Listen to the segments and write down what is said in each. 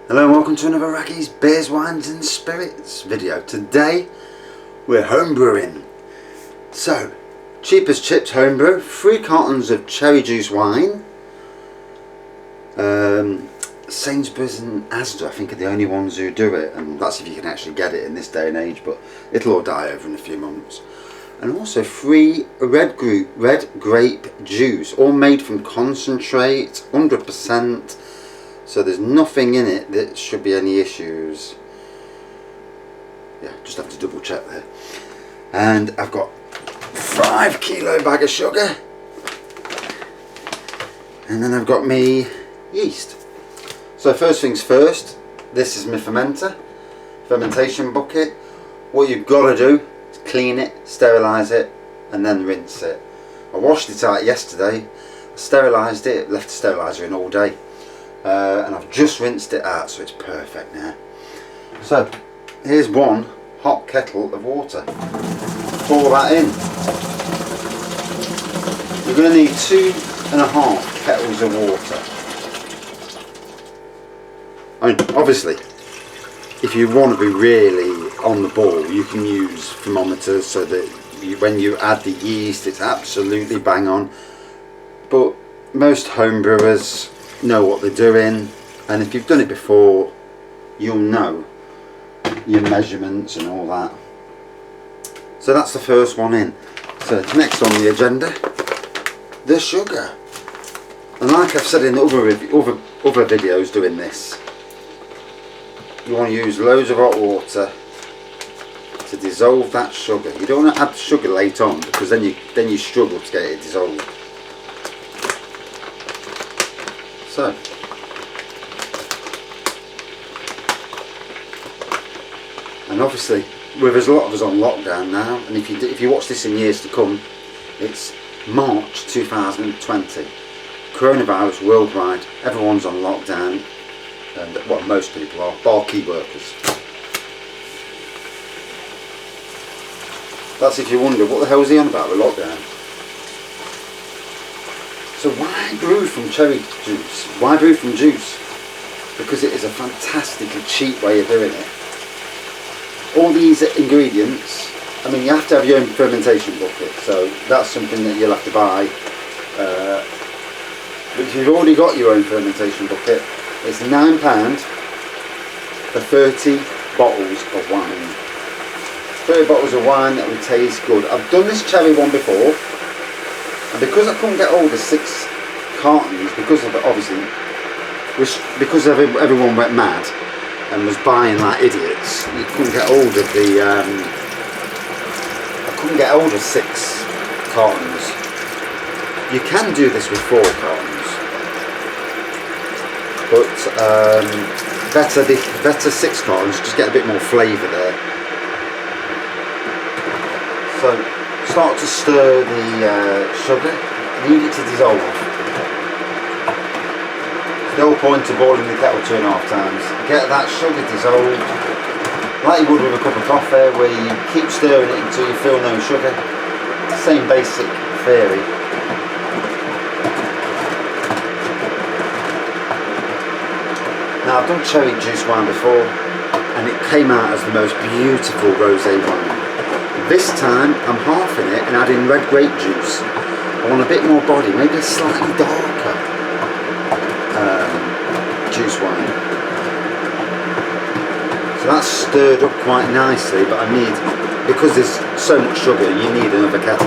Hello and welcome to another Raggy's Beers, Wines and Spirits video. Today we're homebrewing. So, cheap as chips homebrew, 3 cartons of cherry juice wine. Sainsbury's and Asda I think are the only ones who do it, and that's if you can actually get it in this day and age, but it'll all die over in a few months. And also 3 red grape juice, all made from concentrate, 100%. So there's nothing in it that should be any issues. Yeah, just have to double check there. And I've got 5 kilo bag of sugar. And then I've got me yeast. So first things first, this is my fermentation bucket. What you've got to do is clean it, sterilise it, and then rinse it. I washed it out yesterday, sterilised it, left the steriliser in all day. And I've just rinsed it out, so it's perfect now. So here's 1 hot kettle of water. Pour that in. You're going to need 2.5 kettles of water. I mean, obviously, if you want to be really on the ball, you can use thermometers so that when you add the yeast, it's absolutely bang on. But most home brewers know what they're doing, and if you've done it before, you'll know your measurements and all that. So that's the first one in. So next on the agenda, the sugar. And like I've said in other videos doing this, you want to use loads of hot water to dissolve that sugar. You don't want to add sugar late on, because then you struggle to get it dissolved. So, and obviously, with a lot of us on lockdown now, and if you watch this in years to come, it's March 2020. Coronavirus worldwide, everyone's on lockdown, and well, most people are, bar key workers. That's if you wonder, what the hell is he on about with lockdown? So why brew from cherry juice? Why brew from juice? Because it is a fantastically cheap way of doing it. All these ingredients, I mean, you have to have your own fermentation bucket, so that's something that you'll have to buy. But if you've already got your own fermentation bucket, it's £9 for 30 bottles of wine. 30 bottles of wine that will taste good. I've done this cherry one before. And because I couldn't get hold of 6 cartons, because of everyone went mad and was buying like idiots, you couldn't get hold of I couldn't get hold of 6 cartons. You can do this with 4 cartons, but better 6 cartons. Just get a bit more flavour there. So, start to stir the sugar, need it to dissolve. The whole point of boiling the kettle 2.5 times. Get that sugar dissolved, like you would with a cup of coffee, where you keep stirring it until you feel no sugar. Same basic theory. Now I've done cherry juice wine before, and it came out as the most beautiful rosé wine. This time I'm halving it and adding red grape juice. I want a bit more body, maybe a slightly darker juice wine. So that's stirred up quite nicely, but I need, because there's so much sugar, you need another kettle.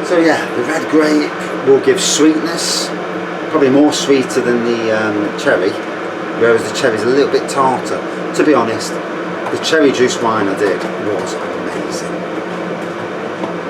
So yeah, the red grape will give sweetness. Probably more sweeter than the cherry, whereas the cherry's a little bit tartar. To be honest, the cherry juice wine I did was amazing.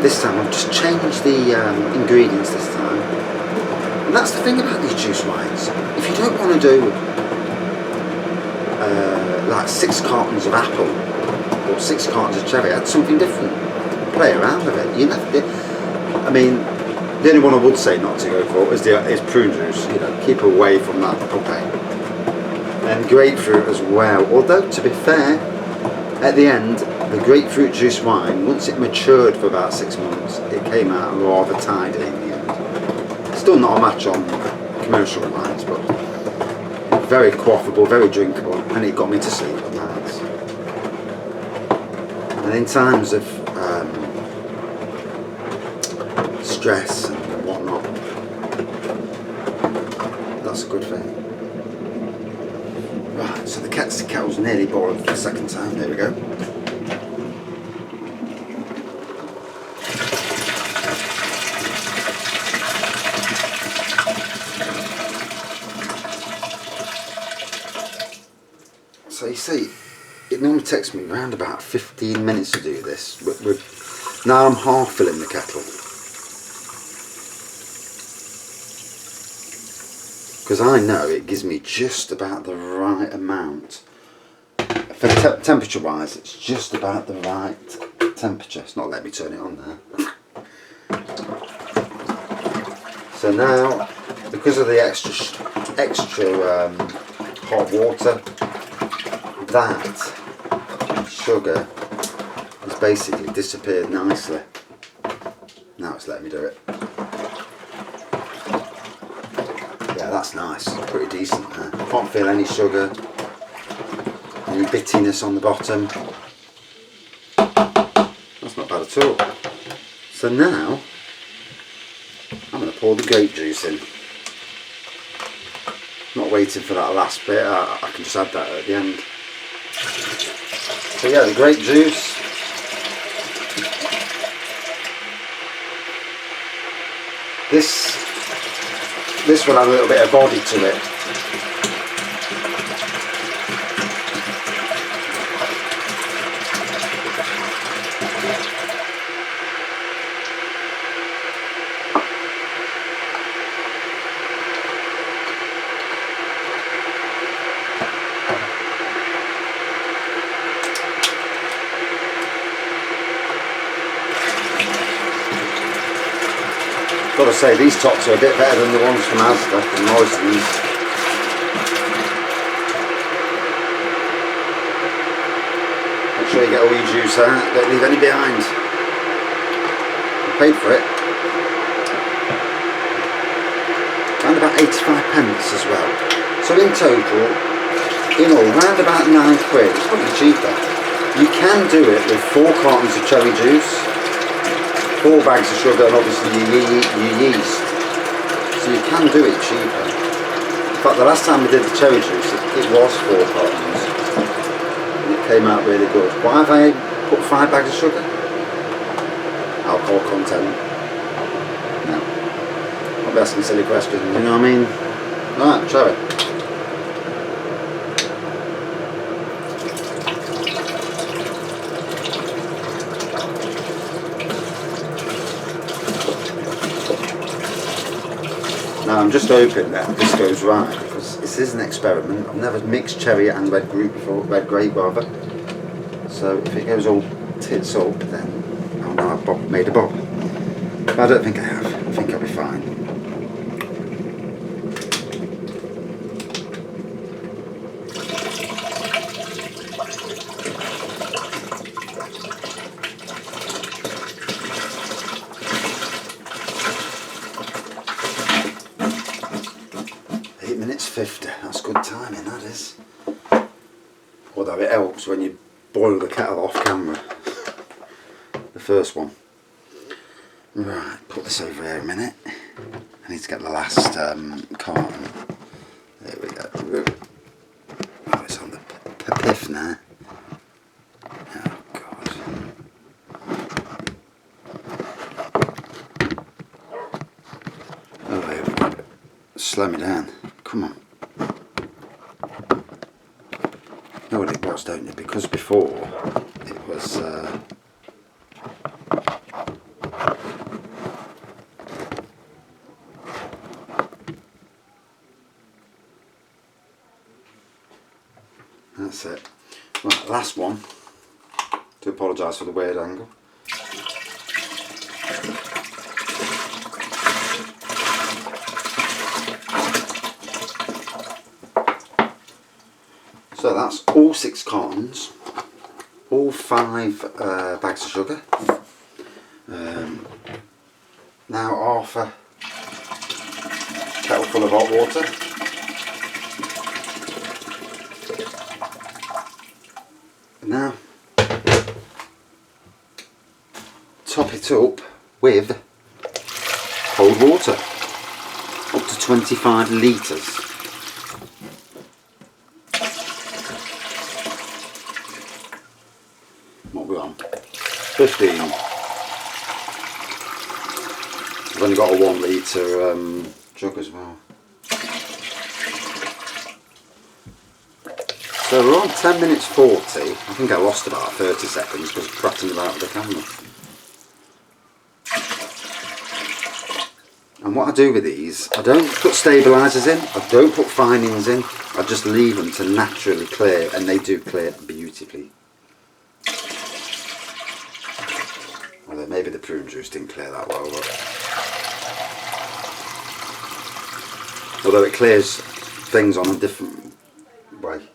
This time I've just changed the ingredients this time. And that's the thing about these juice wines. If you don't want to do like 6 cartons of apple or 6 cartons of cherry, add something different. Play around with it. You know, I mean, the only one I would say not to go for is prune juice. You know, keep away from that puppy. And grapefruit as well. Although, to be fair, at the end, the grapefruit juice wine, once it matured for about 6 months, it came out rather tidy in the end. Still not a match on commercial wines, but very quaffable, very drinkable, and it got me to sleep at nights. And in times of stress and whatnot, that's a good thing. Right, so the kettle's nearly boiled for the second time. There we go. So you see, it normally takes me around about 15 minutes to do this. Now I'm half filling the kettle, because I know it gives me just about the right amount. For temperature wise, it's just about the right temperature. It's not letting me turn it on there. So now, because of the extra hot water, that sugar has basically disappeared nicely. Now it's letting me do it. Yeah, that's nice. Pretty decent there. Can't feel any sugar, any bittiness on the bottom. That's not bad at all. So now I'm going to pour the grape juice in. Not waiting for that last bit. I can just add that at the end. So yeah, the grape juice. This will have a little bit of body to it. Got to say, these tops are a bit better than the ones from Asda and Morrison's. Make sure you get all your juice out, don't leave any behind. You paid for it. Around about 85p as well. So in total, in all, round about £9. It's probably cheaper. You can do it with 4 cartons of cherry juice, 4 bags of sugar, and obviously your yeast. So you can do it cheaper. In fact, the last time we did the cherry juice, it was 4 cartons. And it came out really good. Why have I put 5 bags of sugar? Alcohol content. No. I'll be asking silly questions, you know what I mean? Right, cherry. Now I'm just hoping that this goes right, because this is an experiment. I've never mixed cherry and red grape before, red grape rather. So if it goes all tits up, then I'll know I've made a bob. But I don't think I have. I think I'll be fine. Minutes 50, that's good timing, that is. Although it helps when you boil the kettle off camera. The first one. Right, put this over here a minute. I need to get the last carton. There we go. Oh, it's on the piff now. Oh God. Oh, there we go. Slow me down. Come on. You know what it was, don't you? Because before it was that's it. Right, last one. Do apologise for the weird angle. So that's all 6 cartons. all 5 bags of sugar. Now half a kettle full of hot water. Now top it up with cold water, up to 25 litres. What are we on? 15. I've only got a 1 litre jug as well. So we're on 10 minutes 40. I think I lost about 30 seconds because prattling about with the camera. And what I do with these, I don't put stabilisers in, I don't put finings in, I just leave them to naturally clear, and they do clear beautifully. Although maybe the prune juice didn't clear that well, but although it clears things on a different way.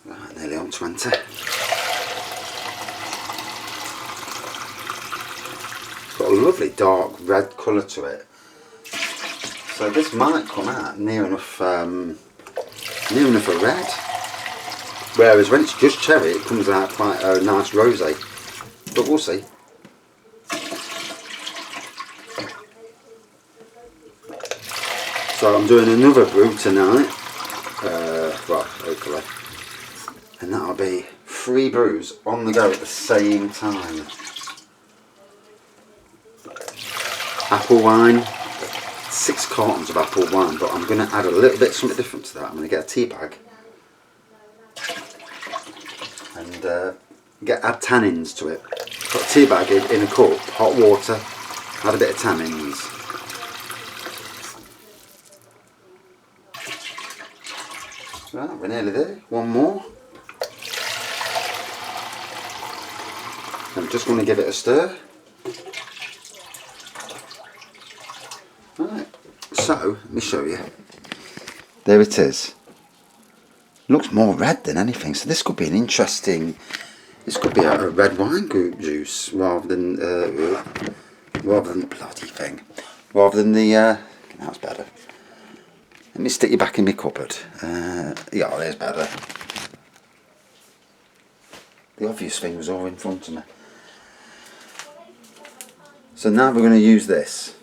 Right, nearly on 20. Got a lovely dark red colour to it, so this might come out near enough a red, whereas when it's just cherry it comes out quite a nice rosé, but we'll see. So I'm doing another brew tonight, well hopefully, and that'll be 3 brews on the go at the same time. Apple wine, 6 cartons of apple wine, but I'm going to add a little bit something different to that. I'm going to get a tea bag and add tannins to it. Put a tea bag in a cup, hot water, add a bit of tannins. Right, we're nearly there. 1 more. I'm just going to give it a stir. Right, so let me show you. There it is. Looks more red than anything, so this could be an interesting. This could be a red wine grape juice rather than the bloody thing, rather than the. That's better. Let me stick you back in my cupboard. Yeah, there's better. The obvious thing was all in front of me. So now we're going to use this.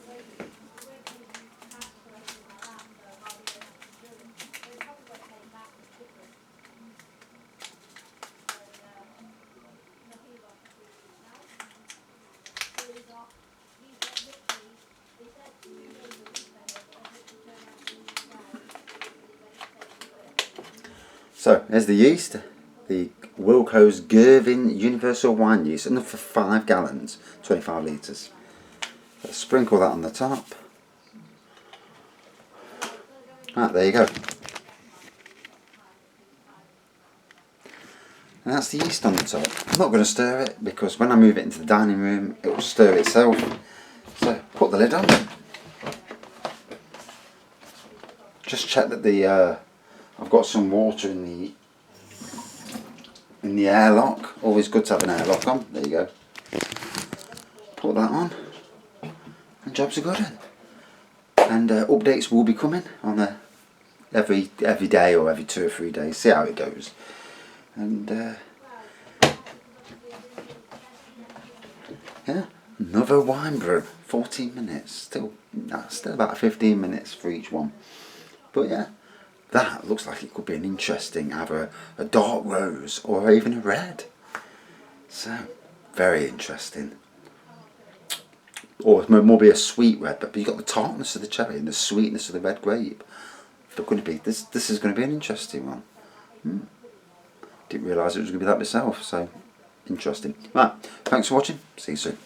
So there's the yeast, the Wilco's Gervin Universal Wine Yeast, enough for 5 gallons, 25 litres. Let's sprinkle that on the top. Right, there you go. And that's the yeast on the top. I'm not going to stir it because when I move it into the dining room it will stir itself. So put the lid on. Just check that the I've got some water in the airlock. Always good to have an airlock on. There you go. Put that on, and jobs are good. And updates will be coming on every day or every 2 or 3 days. See how it goes. And yeah, another wine brew. 14 minutes. Still about 15 minutes for each one. But yeah. That looks like it could be an interesting, either a dark rose or even a red. So, very interesting. Or it might more be a sweet red, but you've got the tartness of the cherry and the sweetness of the red grape. They're going to be, this is going to be an interesting one. Didn't realise it was going to be that myself, so interesting. Right, thanks for watching. See you soon.